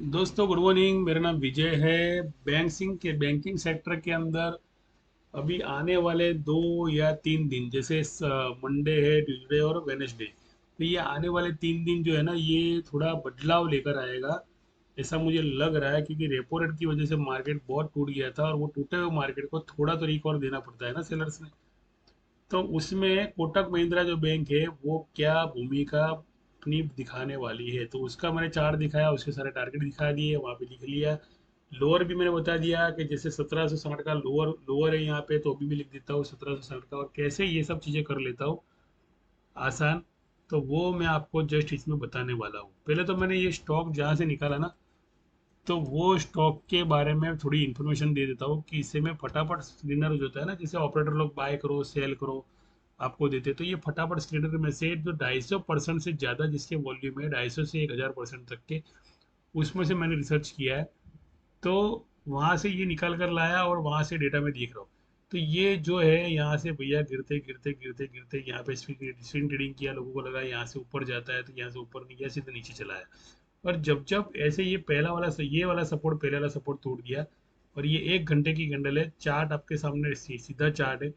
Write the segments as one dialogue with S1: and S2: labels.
S1: दोस्तों good morning. मेरा नाम विजय है। बैंकिंग सेक्टर के अंदर अभी आने वाले 2 या 3 दिन, जैसे मंडे है, ट्यूसडे और वेनेसडे, तो ये आने वाले 3 दिन जो है ना, ये थोड़ा बदलाव लेकर आएगा, ऐसा मुझे लग रहा है। क्योंकि रेपो रेट की वजह से मार्केट बहुत टूट गया था, और वो टूटे हुए मार्केट को थोड़ा तो रिकवर देना पड़ता है ना सेलर्स ने। तो उसमें कोटक महिंद्रा जो बैंक है, वो क्या भूमिका अपनी दिखाने वाली है, तो उसका मैंने चार्ट दिखाया, उसके सारे टारगेट दिखा दिए, वहाँ पे लिख लिया। लोअर भी मैंने बता दिया कि जैसे 1760 का लोअर लोअर है यहाँ पे, तो अभी भी लिख देता हूँ 1760 का, और कैसे ये सब चीज़ें कर लेता हूँ आसान। तो वो मैं आपको जस्ट इसमें बताने वाला हूँ। पहले तो मैंने ये स्टॉक जहाँ से निकाला ना, तो वो स्टॉक के बारे में थोड़ी इन्फॉर्मेशन दे देता हूँ कि इससे मैं फटाफट स्क्रीनर जो होता है ना, जैसे ऑपरेटर लोग बाय करो सेल करो आपको देते, तो ये फटाफट स्क्रीनर में से जो 250% से ज़्यादा जिसके वॉल्यूम है, 250 से 1000% तक के, उसमें से मैंने रिसर्च किया है। तो वहाँ से ये निकाल कर लाया, और वहाँ से डेटा में देख रहा हूँ। तो ये जो है यहाँ से भैया गिरते गिरते गिरते गिरते यहाँ पे स्विंग ट्रेडिंग किया, लोगों को लगा यहाँ से ऊपर जाता है, तो यहाँ से ऊपर नहीं गया, सीधे नीचे चला आया। और जब जब ऐसे ये वाला सपोर्ट, पहले वाला सपोर्ट तोड़ दिया, और ये 1 घंटे की कैंडल है, चार्ट आपके सामने सीधा चार्ट है।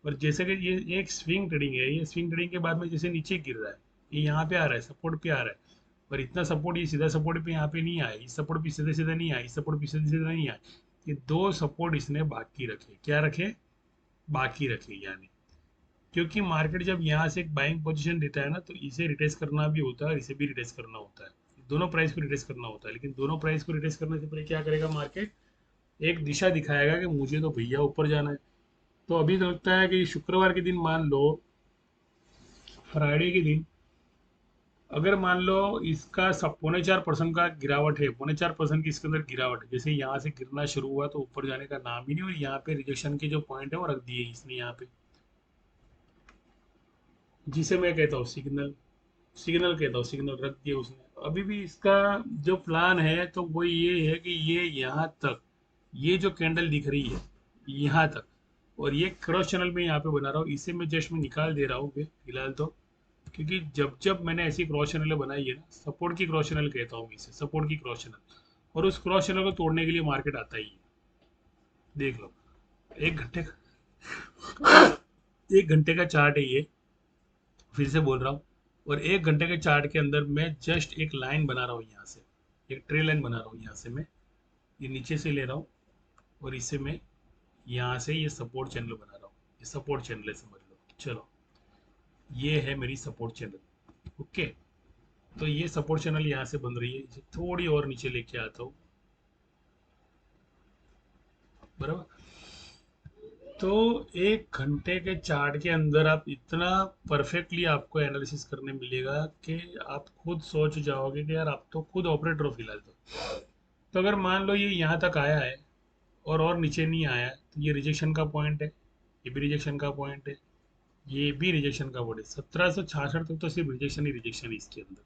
S1: और जैसे कि ये एक स्विंग ट्रेडिंग है, ये स्विंग ट्रेडिंग के बाद में जैसे नीचे गिर रहा है, ये यहाँ पे आ रहा है, सपोर्ट पे आ रहा है। पर इतना सपोर्ट, ये सीधा सपोर्ट पे यहाँ पे नहीं आया, इस सपोर्ट पे सीधे सीधे नहीं आया, इस सपोर्ट पे सीधे सीधे नहीं आया। ये दो सपोर्ट इसने बाकी रखे, क्या रखे, बाकी रखे यानी। क्योंकि मार्केट जब यहाँ से एक बाइंग पोजीशन देता है ना, तो इसे रिटेस्ट करना भी होता है और इसे भी रिटेस्ट करना होता है। दोनों प्राइस को रिटेस्ट करना होता है, लेकिन दोनों प्राइस को रिटेस्ट करने से पहले क्या करेगा मार्केट, एक दिशा दिखाएगा कि मुझे तो भैया ऊपर जाना है। तो अभी तो लगता है कि शुक्रवार के दिन, मान लो फ्राइडे के दिन, अगर मान लो इसका सब 4.25% का गिरावट है, 4.25% की इसके अंदर गिरावट है, जैसे यहाँ से गिरना शुरू हुआ तो ऊपर जाने का नाम ही नहीं, और यहाँ पे रिजेक्शन के जो पॉइंट है वो रख दिए इसने यहाँ पे, जिसे मैं कहता हूँ सिग्नल। सिग्नल कहता हूँ, सिग्नल रख दिया उसने। अभी भी इसका जो प्लान है, तो वो ये है कि ये यहाँ तक, ये जो कैंडल दिख रही है यहाँ तक, और ये क्रॉस चैनल में यहाँ पे बना रहा हूँ, इसे मैं जस्ट में निकाल दे रहा हूँ फिलहाल तो। क्योंकि जब जब मैंने ऐसी क्रॉस चैनल बनाई है ना, सपोर्ट की क्रॉस चैनल कहता हूँ मैं इसे, सपोर्ट की क्रॉस चैनल, और उस क्रॉस चैनल को तोड़ने के लिए मार्केट आता ही है। देख लो, 1 घंटे का 1 घंटे का चार्ट है ये, फिर से बोल रहा हूँ। और 1 घंटे के चार्ट के अंदर मैं जस्ट एक लाइन बना रहा हूँ यहाँ से, एक ट्रे लाइन बना रहा हूँ यहाँ से मैं, ये नीचे से ले रहा हूँ, और इसे मैं यहाँ से ये सपोर्ट चैनल बना रहा हूँ। ये सपोर्ट चैनल है, समझ लो। चलो, ये है मेरी सपोर्ट चैनल। ओके, तो ये सपोर्ट चैनल यहाँ से बन रही है, इसे थोड़ी और नीचे लेके आता हूँ, बराबर। तो 1 घंटे के चार्ट के अंदर आप इतना परफेक्टली आपको एनालिसिस करने मिलेगा कि आप खुद सोच जाओगे कि यार आप तो खुद ऑपरेटर हो फिलहाल तो अगर मान लो ये यहाँ तक आया है, और नीचे नहीं आया है, तो ये रिजेक्शन का पॉइंट है, ये भी रिजेक्शन का पॉइंट है, ये भी रिजेक्शन का पॉइंट है। 1766 तक तो सिर्फ रिजेक्शन ही रिजेक्शन है इसके अंदर,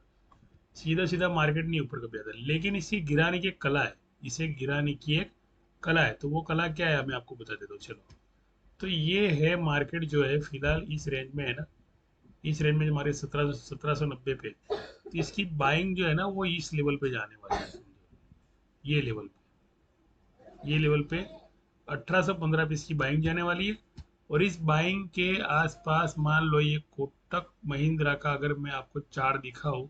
S1: सीधा सीधा मार्केट नहीं ऊपर कभी आता। लेकिन इसे गिराने की एक कला है, इसे गिराने की एक कला है। तो वो कला क्या है, मैं आपको बता देता हूँ, चलो। तो ये है मार्केट जो है फिलहाल इस रेंज में है ना, इस रेंज में हमारे 1790 पे, तो इसकी बाइंग जो है ना, वो इस लेवल पे जाने वाली है, ये लेवल पे, ये लेवल पे 1815 पे इसकी बाइंग जाने वाली है। और इस बाइंग के आसपास मान लो ये कोटक महिंद्रा का अगर मैं आपको चार्ट दिखाऊं,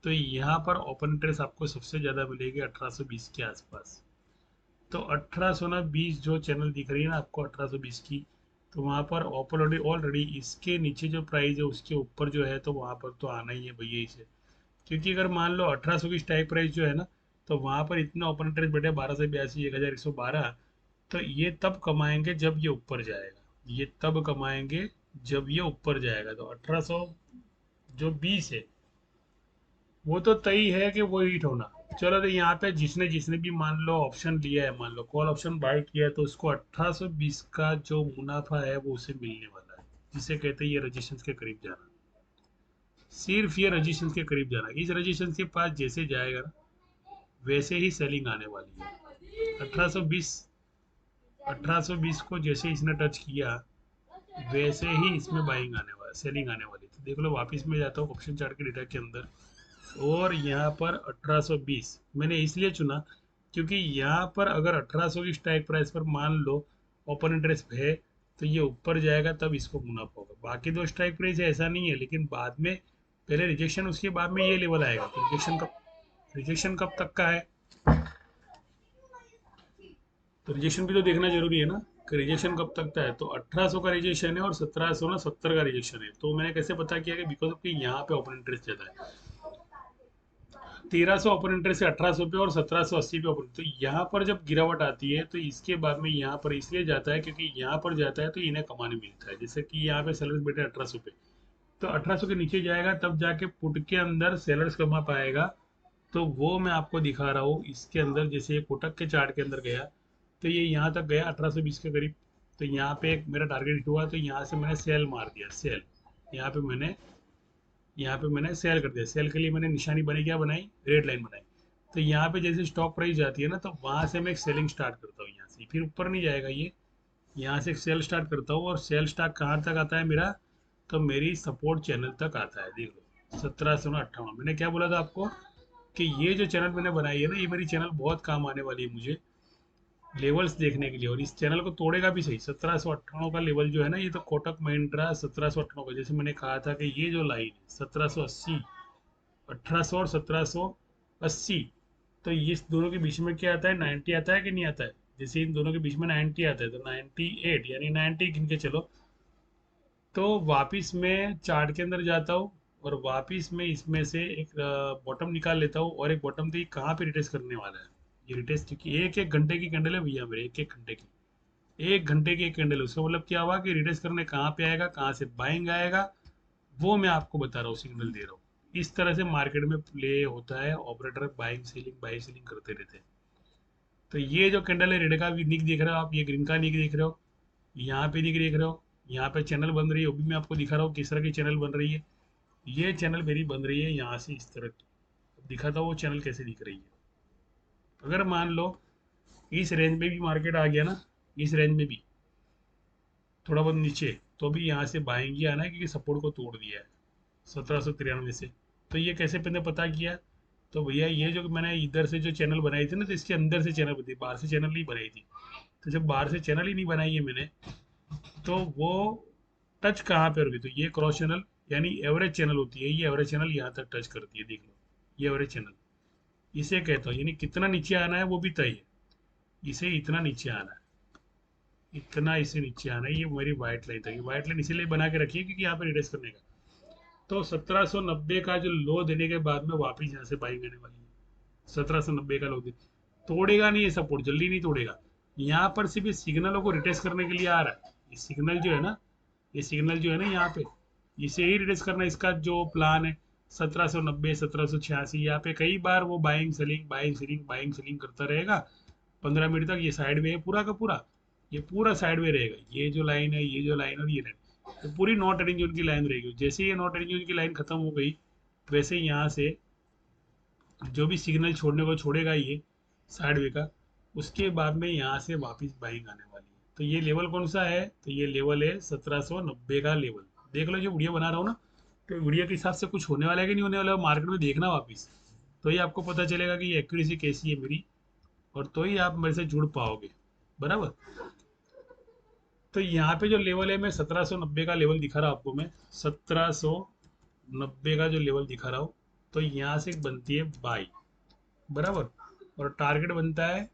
S1: तो यहाँ पर ओपन इंटरेस्ट आपको सबसे ज़्यादा मिलेगी 1820 के आसपास। तो 1820 जो चैनल दिख रही है ना आपको, 1820 की, तो वहाँ पर ऑलरेडी ऑलरेडी इसके नीचे जो प्राइस है उसके ऊपर जो है, तो वहाँ पर तो आना ही है भैया इसे। क्योंकि अगर मान लो 1800 की स्ट्राइक प्राइस जो है ना, तो वहाँ पर इतना ओपन इंटरेस्ट बैठे 1282, 1112, तो ये तब कमाएंगे जब ये ऊपर जाएगा, ये तब कमाएंगे जब ये ऊपर जाएगा। तो 1800 जो 20 है, वो तो तय है कि वो हिट होना। चलो, तो यहाँ पे जिसने जिसने भी मान लो ऑप्शन लिया है, मान लो कॉल ऑप्शन बाय किया है, तो उसको 1820 का जो मुनाफा है वो उसे मिलने वाला है, जिसे कहते हैं ये रजिस्टेंस के करीब जाना। सिर्फ ये रजिस्टेंस के करीब जाना, इस रजिस्टेंस के पास जैसे जाएगा ना, वैसे ही सेलिंग आने वाली है। 1820, 1820 को जैसे इसने टच किया, वैसे ही इसमें बाइंग आने वाला, सेलिंग आने वाली। तो देख लो, वापस में जाता हूँ ऑप्शन चार्ट के डेटा के अंदर, और यहाँ पर 1820 मैंने इसलिए चुना क्योंकि यहाँ पर अगर 1800 की स्ट्राइक प्राइस पर मान लो ओपन इंटरेस्ट है तो ये ऊपर जाएगा, तब इसको मुनाफा होगा। बाकी दो स्ट्राइक प्राइस ऐसा नहीं है, लेकिन बाद में पहले रिजेक्शन, उसके बाद में ये लेवल आएगा। तो रिजेक्शन कब तक का है, तो रिजेक्शन भी तो देखना जरूरी है ना कि रिजेक्शन कब तक का है। तो 1800 का रिजेक्शन है और 1700 ना 70 का रिजेक्शन है। तो मैंने कैसे पता किया कि बिकॉज ऑफ कि यहाँ पे ओपन इंटरेस्ट ज्यादा है। 1300 ओपन इंटरेस्ट है 1800 पे और 1780 पे ओपन। तो यहाँ पर जब गिरावट आती है तो इसके बाद में यहाँ पर इसलिए जाता है क्योंकि यहाँ पर जाता है तो इन्हें कमाने मिलता है। जैसे कि यहाँ पे सेलर्स बैठे 1800 पे, तो 1800 के नीचे जाएगा तब जाके पुट के अंदर सेलर्स कमा पाएगा। तो वो मैं आपको दिखा रहा हूँ इसके अंदर। जैसे ये कोटक के चार्ट के अंदर गया तो ये यहाँ तक गया 1820 के करीब। तो यहाँ पे एक मेरा टारगेट हिट हुआ, तो यहाँ से मैंने सेल मार दिया, सेल। यहाँ पे मैंने सेल कर दिया। सेल के लिए मैंने निशानी बनाई, क्या बनाई, रेड लाइन बनाई। तो यहाँ पे जैसे स्टॉक प्राइस जाती है ना, तो वहां से मैं एक सेलिंग स्टार्ट करता हूँ। यहाँ से फिर ऊपर नहीं जाएगा ये, यहाँ से एक सेल स्टार्ट करता हूँ। और सेल स्टार्ट कहाँ तक आता है मेरा, तो मेरी सपोर्ट चैनल तक आता है। देख लो 1798। मैंने क्या बोला था आपको कि ये जो चैनल मैंने बनाई है ना, ये मेरी चैनल बहुत काम आने वाली है मुझे लेवल्स देखने के लिए। और इस चैनल को तोड़ेगा भी सही। 1798 का लेवल जो है ना, ये तो कोटक महिंद्रा 1798 का, जैसे मैंने कहा था कि ये जो लाइन है 1780, 1800 और 1780, तो इस दोनों के बीच में क्या आता है, 90 आता है कि नहीं आता है। जैसे इन दोनों के बीच में 90 आता है तो 98 यानी 90 गिन के चलो। तो वापिस मैं चार्ट के अंदर जाता हूँ और वापिस मैं इसमें से एक बॉटम निकाल लेता हूँ। और एक बॉटम थी कहाँ पे रिटेस्ट करने वाला है, ये रिटेस्ट की एक एक घंटे की कैंडल है भैया मेरे, एक एक घंटे की, एक घंटे की एक कैंडल है। उसका मतलब क्या हुआ कि रिटेस्ट करने कहाँ पे आएगा, कहाँ से बाइंग आएगा, वो मैं आपको बता रहा हूँ, सिग्नल दे रहा हूँ। इस तरह से मार्केट में प्ले होता है, ऑपरेटर बाइंग सेलिंग करते रहते हैं। तो ये जो कैंडल है रेड का भी निक देख रहे हो आप, ये ग्रीन का निक देख रहे हो, यहाँ पे निक देख रहे हो, यहाँ पे चैनल बन रही है, वो भी मैं आपको दिखा रहा हूँ किस तरह की चैनल बन रही है। ये चैनल मेरी बन रही है यहाँ से इस तरह की। अब दिखाता हूँ वो चैनल कैसे दिख रही है। अगर मान लो इस रेंज में भी मार्केट आ गया ना, इस रेंज में भी थोड़ा बहुत नीचे, तो भी यहाँ से बाइंग ही आना है क्योंकि सपोर्ट को तोड़ दिया है 1793 से। तो ये कैसे मैंने पता किया, तो भैया ये जो मैंने इधर से जो चैनल बनाई थी ना, तो इसके अंदर से चैनल बनी, बाहर से चैनल नहीं बनाई थी। तो जब बाहर से चैनल ही नहीं बनाई है मैंने, तो वो टच कहाँ पे होगी, तो ये क्रॉस चैनल यानी एवरेज चैनल होती है, ये एवरेज चैनल यहाँ तक टच करती है, देख लो ये एवरेज चैनल इसे कहता हूँ। यानी कितना नीचे आना है वो भी तय है, इसे इतना नीचे आना है, इतना इसे नीचे आना है। ये मेरी व्हाइट लाइन था, व्हाइट लाइन इसीलिए बना के रखी है क्योंकि यहाँ पे रिटेस्ट करने का। तो 1790 का जो लो देने के बाद में वापिस यहाँ से बाइंग आने वाली है। 1790 का लो दे, तोड़ेगा नहीं ये सपोर्ट, जल्दी नहीं तोड़ेगा। यहाँ पर सिर्फ सिग्नलों को रिटेस्ट करने के लिए आ रहा है। ये सिग्नल जो है ना, ये सिग्नल जो है ना यहाँ पे, इसे ही रिटेस्ट करना इसका जो प्लान है। 1790, 1786, यहाँ पे कई बार वो buying selling buying selling buying selling करता रहेगा 15 मिनट तक। ये साइड वे है पूरा का पूरा, ये पूरा साइड वे रहेगा। ये जो लाइन है, ये जो लाइन और ये लाइन, तो पूरी नॉट एडिंग जोन की लाइन रहेगी। जैसे ही ये नॉट एडिंग जोन की लाइन खत्म हो गई, वैसे ही यहाँ से जो भी सिग्नल छोड़ने को छोड़ेगा ये साइड वे का, उसके बाद में यहाँ से वापस बाइंग आने वाली है। तो ये लेवल कौन सा है, तो ये लेवल है 1790 का लेवल। देख लो जो वीडियो बना रहा हूँ ना, तो वीडियो के हिसाब से कुछ होने वाला है कि नहीं होने वाला है, मार्केट में देखना वापस, तो ही आपको पता चलेगा कि ये एक्यूरेसी कैसी है मेरी, और तो ही आप मेरे से जुड़ पाओगे, बराबर। तो यहाँ पे जो लेवल है, मैं 1790 का लेवल दिखा रहा हूँ आपको, मैं 1790 का जो लेवल दिखा रहा हूँ। तो यहाँ से बनती है बाई, बराबर। और टारगेट बनता है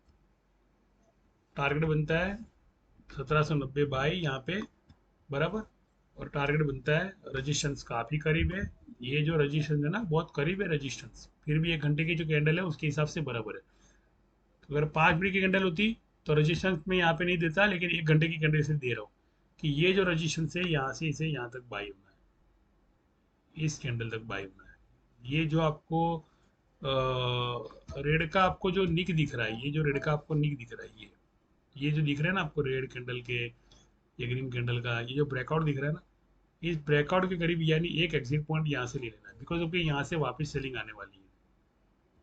S1: 1790 बाई यहाँ पे, बराबर। और टारगेट बनता है, रजिस्टेंस काफ़ी करीब है, ये जो रजिस्टेंस है ना बहुत करीब है रजिस्टेंस, फिर भी एक घंटे की जो कैंडल है उसके हिसाब से बराबर है। तो अगर 5 मिनट की कैंडल होती तो रजिस्टेंस में यहाँ पे नहीं देता, लेकिन एक घंटे की कैंडल से दे रहा हूँ कि ये जो रजिस्टेंस है यहाँ से इसे यहाँ तक बाई होना है, इस कैंडल तक बाई होना है। ये जो आपको रेड का आपको जो निक दिख रहा है, ये जो रेड का आपको निक दिख रहा है, ये जो दिख रहा है ना आपको रेड कैंडल के, ये ग्रीन कैंडल का ये जो ब्रेकआउट दिख रहा है ना, इस ब्रेकआउट के करीब यानी एक एग्जिट पॉइंट यहाँ से ले लेना है, बिकॉज ऑफ यहाँ से वापस सेलिंग आने वाली है।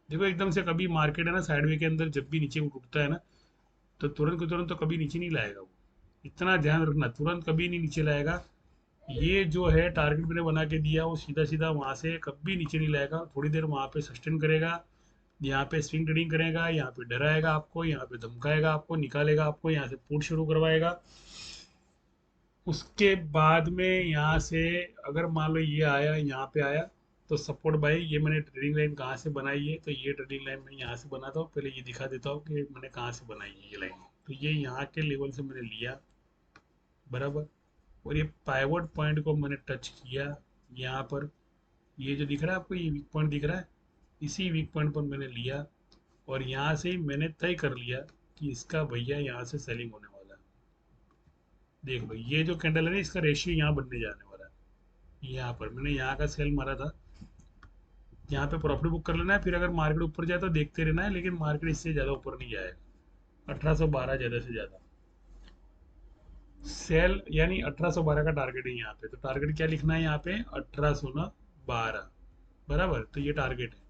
S1: देखो एकदम से कभी मार्केट है ना साइडवे के अंदर जब भी नीचे उठता है ना, तो तुरंत के तुरंत तो कभी नीचे नहीं लाएगा वो, इतना ध्यान रखना, तुरंत कभी नहीं नीचे लाएगा। ये जो है टारगेट मैंने बना के दिया, वो सीधा सीधा वहां से कभी नीचे नहीं लाएगा, थोड़ी देर वहां पे सस्टेन करेगा, यहाँ पे स्विंग ट्रेडिंग करेगा, यहाँ पे डराएगा आपको, यहाँ पे धमकाएगा आपको, निकालेगा आपको, यहाँ से पुट शुरू करवाएगा। उसके बाद में यहाँ से अगर मान लो ये आया, यहाँ पे आया, तो सपोर्ट बाई, ये मैंने ट्रेडिंग लाइन कहाँ से बनाई है, तो ये ट्रेडिंग लाइन मैं यहाँ से बनाता हूँ। पहले ये दिखा देता हूँ कि मैंने कहाँ से बनाई है ये लाइन। तो ये यहाँ के लेवल से मैंने लिया, बराबर। और ये पाइवट पॉइंट को मैंने टच किया यहाँ पर, ये जो दिख रहा है आपको, ये वीक पॉइंट दिख रहा है, इसी वीक पॉइंट पर मैंने लिया। और यहाँ से ही मैंने तय कर लिया कि इसका भैया यहाँ से सेलिंग होने वाला है। देख लो ये जो कैंडल है ना, इसका रेशियो यहाँ बनने जाने वाला है। यहाँ पर मैंने यहाँ का सेल मारा था, यहाँ पे प्रॉफिट बुक कर लेना है, फिर अगर मार्केट ऊपर जाए तो देखते रहना है, लेकिन मार्केट इससे ज़्यादा ऊपर नहीं जाएगा। 1812 ज़्यादा से ज़्यादा सेल, यानी 1812 का टारगेट है यहाँ पे। तो टारगेट क्या लिखना है यहाँ पे, 1812, बराबर। तो ये टारगेट है।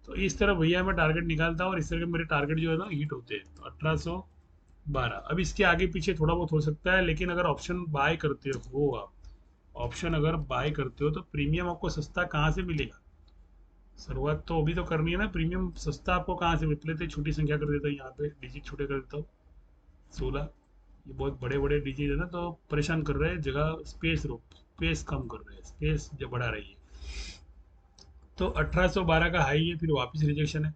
S1: तो इस तरह भैया मैं टारगेट निकालता हूँ, और इस तरह के मेरे टारगेट जो है ना हिट होते हैं। तो 1812, अब इसके आगे पीछे थोड़ा बहुत हो सकता है, लेकिन अगर ऑप्शन बाय करते हो आप, ऑप्शन अगर बाय करते हो तो प्रीमियम आपको सस्ता कहाँ से मिलेगा। शुरुआत तो अभी तो करनी है ना, प्रीमियम सस्ता आपको कहाँ से मिले। तो छोटी संख्या कर देता हूँ यहाँ पे, डिजिट छोटे कर देता हूँ, 16। ये बहुत बड़े बड़े डिजिट है ना, तो परेशान कर रहे हैं, जगह स्पेस रोक, स्पेस कम कर रहे हैं, स्पेस जो बढ़ा रही है। तो 1812 का हाई है, फिर वापस रिजेक्शन है।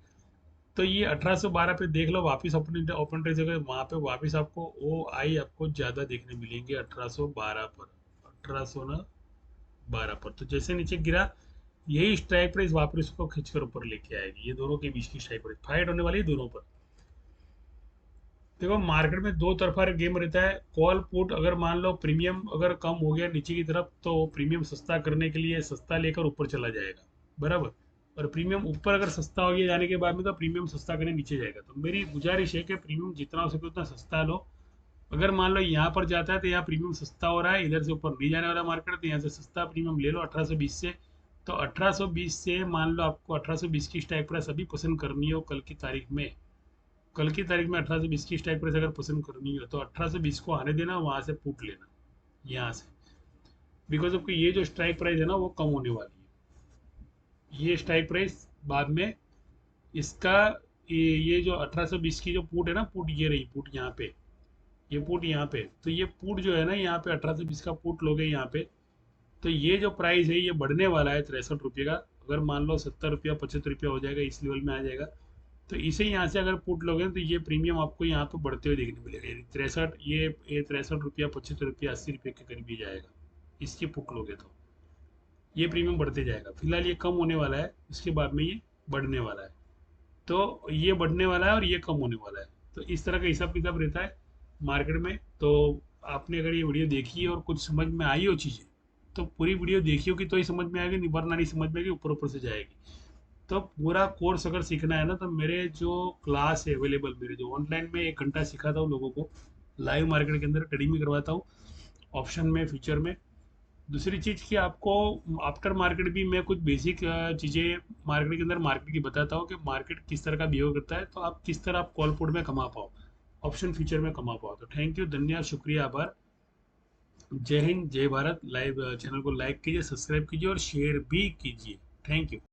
S1: तो ये 1812 पे देख लो, वापस ओपन ओपन टेस्ट जगह वहाँ पे वापस आपको ओ आई आपको ज़्यादा देखने मिलेंगे 1812 पर, 1800 ना 12 पर। तो जैसे नीचे गिरा, यही स्ट्राइक प्राइस वापस उसको खींचकर ऊपर लेके आएगी। ये दोनों के बीच की स्ट्राइक प्राइस फाइट होने वाली है दोनों पर। देखो मार्केट में दो तरफा गेम रहता है, कॉल पुट। अगर मान लो प्रीमियम अगर कम हो गया नीचे की तरफ, तो प्रीमियम सस्ता करने के लिए सस्ता लेकर ऊपर चला जाएगा, बराबर। और प्रीमियम ऊपर अगर सस्ता हो गया जाने के बाद में, तो प्रीमियम सस्ता करने नीचे जाएगा। तो मेरी गुजारिश है कि प्रीमियम जितना हो सके उतना सस्ता लो। अगर मान लो यहाँ पर जाता है तो यहाँ प्रीमियम सस्ता हो रहा है, इधर से ऊपर नहीं जाने वाला मार्केट, तो यहाँ से सस्ता प्रीमियम ले लो 1820 से। तो 1820 से मान लो आपको 1820 की स्ट्राइक प्राइस अभी पसंद करनी हो कल की तारीख में, कल की तारीख में 1820 की स्ट्राइक प्राइस अगर पसंद करनी हो, तो 1820 को आने देना, वहां से पुट लेना यहाँ से। बिकॉज आपको ये जो स्ट्राइक प्राइस है ना, वो कम होने वाली है। ये स्ट्राइक प्राइस बाद में इसका, ये जो 1820 की जो पुट है ना, पुट ये रही, पुट यहाँ पे, ये पुट यहाँ पे। तो ये पुट जो है ना, यहाँ पे 1820 का पुट लोगे यहाँ पे, तो ये जो प्राइस है ये बढ़ने वाला है 63 रुपये का। अगर मान लो 70 रुपया 75 रुपया हो जाएगा, इस लेवल में आ जाएगा, तो इसे यहाँ से अगर पुट लोगे तो ये प्रीमियम आपको यहाँ पे बढ़ते हुए देखने मिलेगा। यानी 63, ये 63 रुपया 75 रुपया 80 रुपये के करीब ही जाएगा, इसकी पुट लोगे तो ये प्रीमियम बढ़ते जाएगा। फिलहाल ये कम होने वाला है, उसके बाद में ये बढ़ने वाला है। तो ये बढ़ने वाला है और ये कम होने वाला है। तो इस तरह का हिसाब किताब रहता है मार्केट में। तो आपने अगर ये वीडियो देखी है और कुछ समझ में आई हो चीज़ें, तो पूरी वीडियो देखियो कि तो ही समझ में आएगी, नहीं वरना नहीं समझ में आएगी, ऊपर ऊपर से जाएगी। तो पूरा कोर्स अगर सीखना है ना, तो मेरे जो क्लास है अवेलेबल, मेरे जो ऑनलाइन में 1 घंटा सिखाता हूँ लोगों को, लाइव मार्केट के अंदर ट्रेडिंग भी करवाता हूँ, ऑप्शन में, फ्यूचर में। दूसरी चीज़ कि आपको आफ्टर मार्केट भी मैं कुछ बेसिक चीज़ें मार्केट के अंदर मार्केट की बताता हूँ, कि मार्केट किस तरह का बिहेव करता है, तो आप किस तरह आप कॉल पुट में कमा पाओ, ऑप्शन फ्यूचर में कमा पाओ। तो थैंक यू, धन्यवाद, शुक्रिया, आभार। जय हिंद, जय भारत। लाइव चैनल को लाइक कीजिए, सब्सक्राइब कीजिए और शेयर भी कीजिए। Thank you.